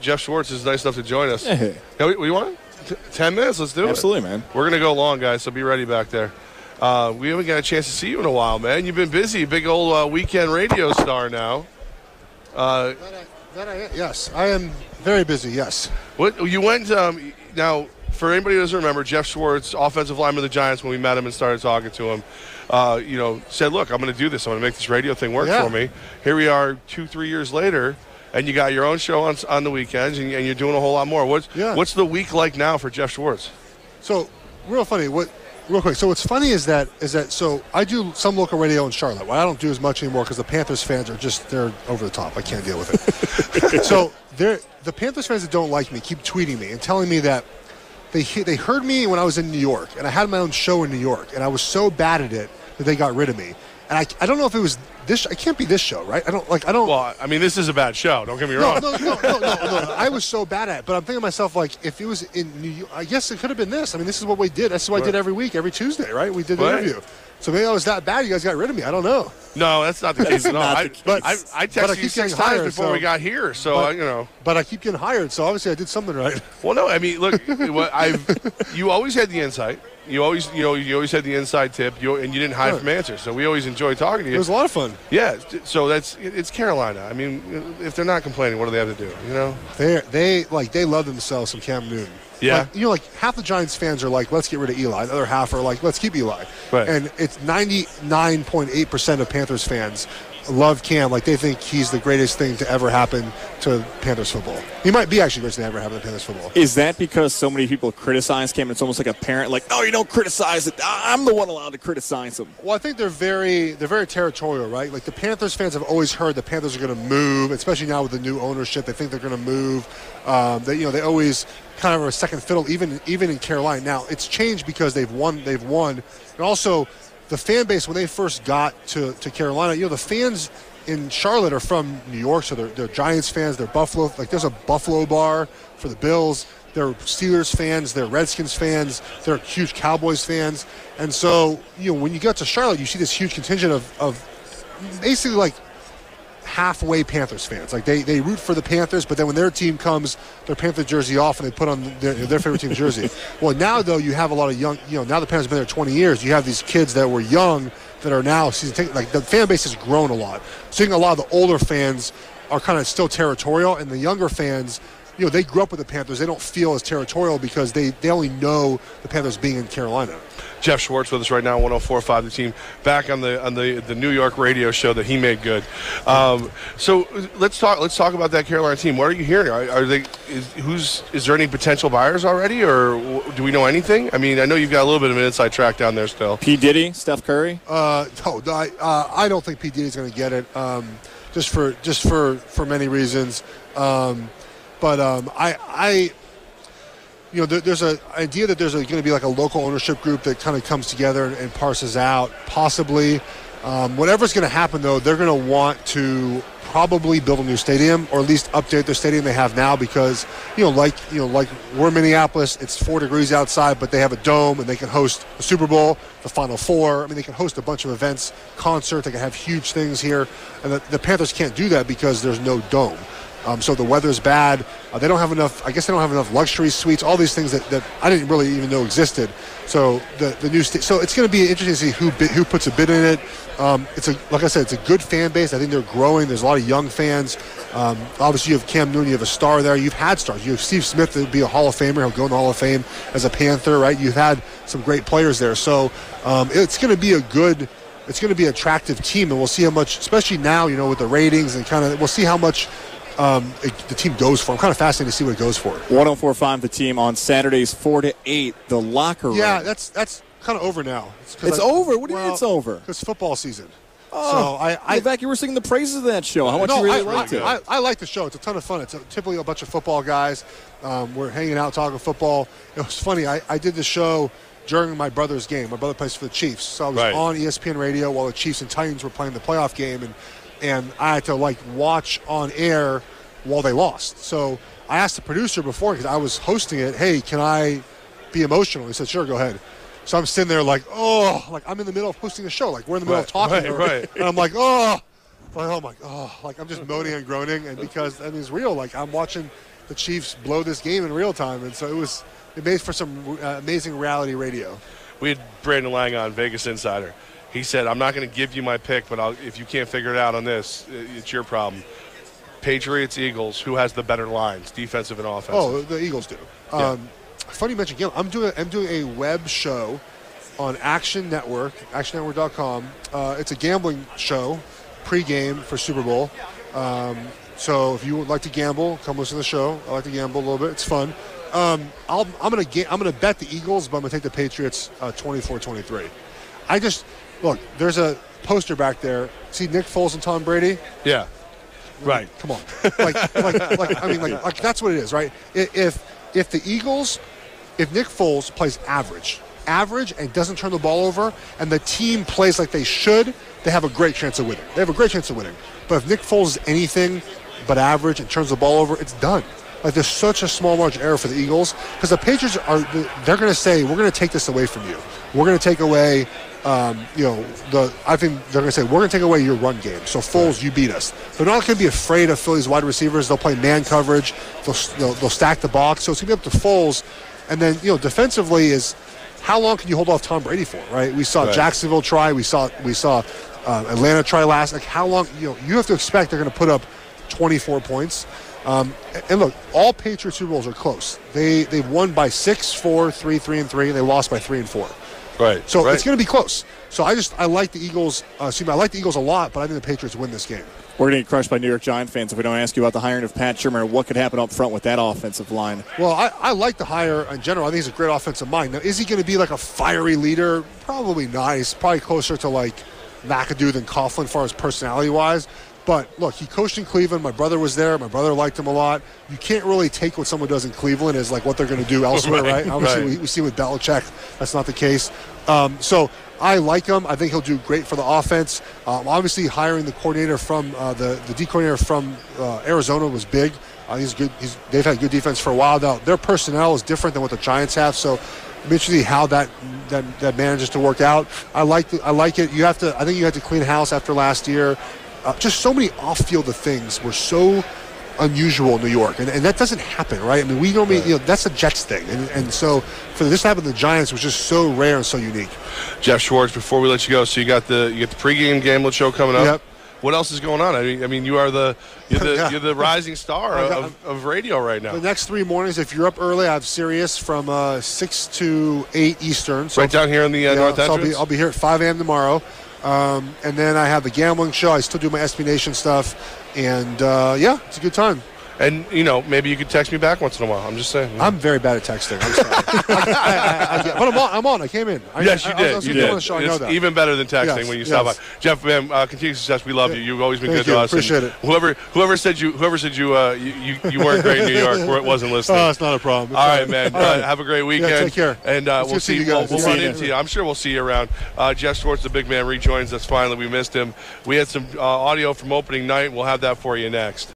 Geoff Schwartz is nice enough to join us. Hey. Yeah, we want 10 minutes? Let's do it. Absolutely, man. We're going to go long, guys, so be ready back there. We haven't got a chance to see you in a while, man. You've been busy. Big old weekend radio star now. Yes, I am very busy, yes. What you went now, for anybody who doesn't remember, Geoff Schwartz, offensive lineman of the Giants, when we met him and started talking to him, said, look, I'm going to do this. I'm going to make this radio thing work for me. Here we are 2-3 years later, and you got your own show on the weekends, and you're doing a whole lot more. What's the week like now for Geoff Schwartz? So, real quick. So what's funny is that so I do some local radio in Charlotte. Well, I don't do as much anymore because the Panthers fans they're over the top. I can't deal with it. So the Panthers fans that don't like me keep tweeting me and telling me that they heard me when I was in New York, and I had my own show in New York, and I was so bad at it that they got rid of me. And I don't know if it was this. It can't be this show, right? I don't. Well, I mean, this is a bad show. Don't get me wrong. No. I was so bad at it, but I'm thinking to myself, like, if it was in New York, I guess it could have been this. I mean, this is what we did. That's what I did every week, every Tuesday, right? We did the interview. So maybe I was that bad. You guys got rid of me. I don't know. No, that's not the case at all. I texted you 6 times before we got here, so But I keep getting hired, so obviously I did something right. Well, no, I mean, look, you always had the insight. You always had the inside tip, and you didn't hide from answers. So we always enjoyed talking to you. It was a lot of fun. Yeah. So it's Carolina. I mean, if they're not complaining, what do they have to do? You know, they love themselves some Cam Newton. Yeah. Like half the Giants fans are like, let's get rid of Eli. The other half are like, let's keep Eli. Right. And it's 99.8% of Panthers fans love Cam. Like, they think he's the greatest thing to ever happen to Panthers football. He might be actually the greatest thing to ever happen to Panthers football. Is that because so many people criticize Cam? It's almost like a parent, like, no, you don't criticize it. I'm the one allowed to criticize him. Well, I think they're very territorial, right? Like, the Panthers fans have always heard the Panthers are going to move, especially now with the new ownership. They think they're going to move. They always kind of are a second fiddle, even in Carolina. Now, it's changed because they've won, and also the fan base when they first got to Carolina. The fans in Charlotte are from New York, so they're Giants fans. They're Buffalo. Like, there's a Buffalo bar for the Bills. They're Steelers fans. They're Redskins fans. They're huge Cowboys fans. And so, when you get to Charlotte, you see this huge contingent of basically like halfway Panthers fans. Like, they root for the Panthers, but then when their team comes, their Panther jersey off and they put on their favorite team jersey. Well, now though you have a lot of young. Now the Panthers have been there 20 years. You have these kids that were young that are now season ticket. Like, the fan base has grown a lot. So a lot of the older fans are kind of still territorial, and the younger fans, they grew up with the Panthers. They don't feel as territorial because they only know the Panthers being in Carolina. Geoff Schwartz with us right now, 104.5 The Team, back on the New York radio show that he made good. So let's talk about that Carolina team. What are you hearing? Is there any potential buyers already, or do we know anything? I mean, I know you've got a little bit of an inside track down there still. P. Diddy, Steph Curry? No, I don't think P. Diddy's going to get it. Just for many reasons. There's an idea that there's going to be like a local ownership group that kind of comes together and parses out, possibly. Whatever's going to happen, though, they're going to want to probably build a new stadium, or at least update their stadium they have now, because like we're in Minneapolis, it's 4 degrees outside, but they have a dome and they can host the Super Bowl, the Final Four. I mean, they can host a bunch of events, concerts. They can have huge things here, and the Panthers can't do that because there's no dome. So the weather's bad. They don't have enough. I guess they don't have enough luxury suites. All these things that I didn't really even know existed. So the new so it's going to be interesting to see who puts a bid in it. Like I said, it's a good fan base. I think they're growing. There's a lot of young fans. Obviously, you have Cam Newton. You have a star there. You've had stars. You have Steve Smith that would be a Hall of Famer. He'll go in the Hall of Fame as a Panther, right? You've had some great players there. So it's going to be a good. It's going to be an attractive team, and we'll see how much, especially now, with the ratings and we'll see how much. The team goes for. I'm kind of fascinated to see what it goes for. 104.5 The Team on Saturdays 4 to 8. The locker room. Yeah, that's kind of over now. It's over. What do you mean it's over? Because football season. Oh, so Levack, you were singing the praises of that show. How much you really liked it? I like the show. It's a ton of fun. It's typically a bunch of football guys. We're hanging out talking football. It was funny. I did the show during my brother's game. My brother plays for the Chiefs, so I was on ESPN radio while the Chiefs and Titans were playing the playoff game, and I had to watch on air while they lost. So I asked the producer before, because I was hosting it, hey, can I be emotional? He said, sure, go ahead. So I'm sitting there I'm in the middle of hosting a show. Like, we're in the middle of talking. And I'm like, oh my, I'm just moaning and groaning. And because, it's real. Like, I'm watching the Chiefs blow this game in real time. And so it made for some amazing reality radio. We had Brandon Lang on, Vegas Insider. He said, I'm not going to give you my pick, but if you can't figure it out on this, it's your problem. Patriots, Eagles, who has the better lines, defensive and offensive? Oh, the Eagles do. Yeah. Funny you mention gambling. I'm doing a web show on Action Network, actionnetwork.com. It's a gambling show, pregame for Super Bowl. So if you would like to gamble, come listen to the show. I like to gamble a little bit. It's fun. I'm gonna bet the Eagles, but I'm gonna take the Patriots 24-23. Look. There's a poster back there. See Nick Foles and Tom Brady? Yeah. Right. Come on. Like that's what it is, right? If the Eagles, if Nick Foles plays average and doesn't turn the ball over, and the team plays like they should, they have a great chance of winning. They have a great chance of winning. But if Nick Foles is anything but average and turns the ball over, it's done. Like, there's such a small margin of error for the Eagles, because the Patriots they're going to say, we're going to take this away from you. We're going to take away, I think they're going to say, we're going to take away your run game. So, Foles, you beat us. They're not going to be afraid of Philly's wide receivers. They'll play man coverage. They'll stack the box. So, it's going to be up to Foles. And then, defensively is, how long can you hold off Tom Brady for, right? We saw Jacksonville try. We saw Atlanta try last. Like, how long, you have to expect they're going to put up 24 points. And look, all Patriots Super Bowls are close. They've won by 6, 4, 3, 3, and 3, and they lost by 3 and 4. Right. So it's going to be close. So I like the Eagles. I like the Eagles a lot, but I think the Patriots win this game. We're going to get crushed by New York Giant fans if we don't ask you about the hiring of Pat Shermer and what could happen up front with that offensive line. Well, I like the hire in general. I think he's a great offensive mind. Now, is he going to be like a fiery leader? Probably not. He's probably closer to like McAdoo than Coughlin as far as personality-wise. But, look, he coached in Cleveland. My brother was there. My brother liked him a lot. You can't really take what someone does in Cleveland as, like, what they're going to do elsewhere, right? Obviously, we see with Belichick that's not the case. So I like him. I think he'll do great for the offense. Obviously, hiring the coordinator from the D coordinator from Arizona was big. He's good. They've had good defense for a while now. Their personnel is different than what the Giants have, so I'm interested to see how that manages to work out. I like it. I think you have to clean house after last year. Just so many off-field things were so unusual in New York, and that doesn't happen, right? I mean, we normally, that's a Jets thing, and so for this to happen to the Giants was just so rare and so unique. Geoff Schwartz, before we let you go, so you got the pregame gambling show coming up. Yep. What else is going on? I mean, you're the rising star of radio right now. The next 3 mornings, if you're up early, I have Sirius from 6 to 8 Eastern. So right down here in the North Entrance? So I'll be here at 5 a.m. tomorrow. And then I have the gambling show. I still do my SB Nation stuff. And, it's a good time. And, maybe you could text me back once in a while. I'm just saying. I'm very bad at texting. I'm sorry. But I'm on. I came in. Yes, you did. You did. Show, I know it's that. even better than texting when you stop by. Geoff, man, continued success. We love you. You've always been good to us. Appreciate it. Whoever said you weren't great in New York, where it wasn't listening. Oh, it's not a problem. All right, man. Have a great weekend. Yeah, take care. And we'll see you guys. We'll run into you. I'm sure we'll see you around. Geoff Schwartz, the big man, rejoins us finally. We missed him. We had some audio from opening night. We'll have that for you next.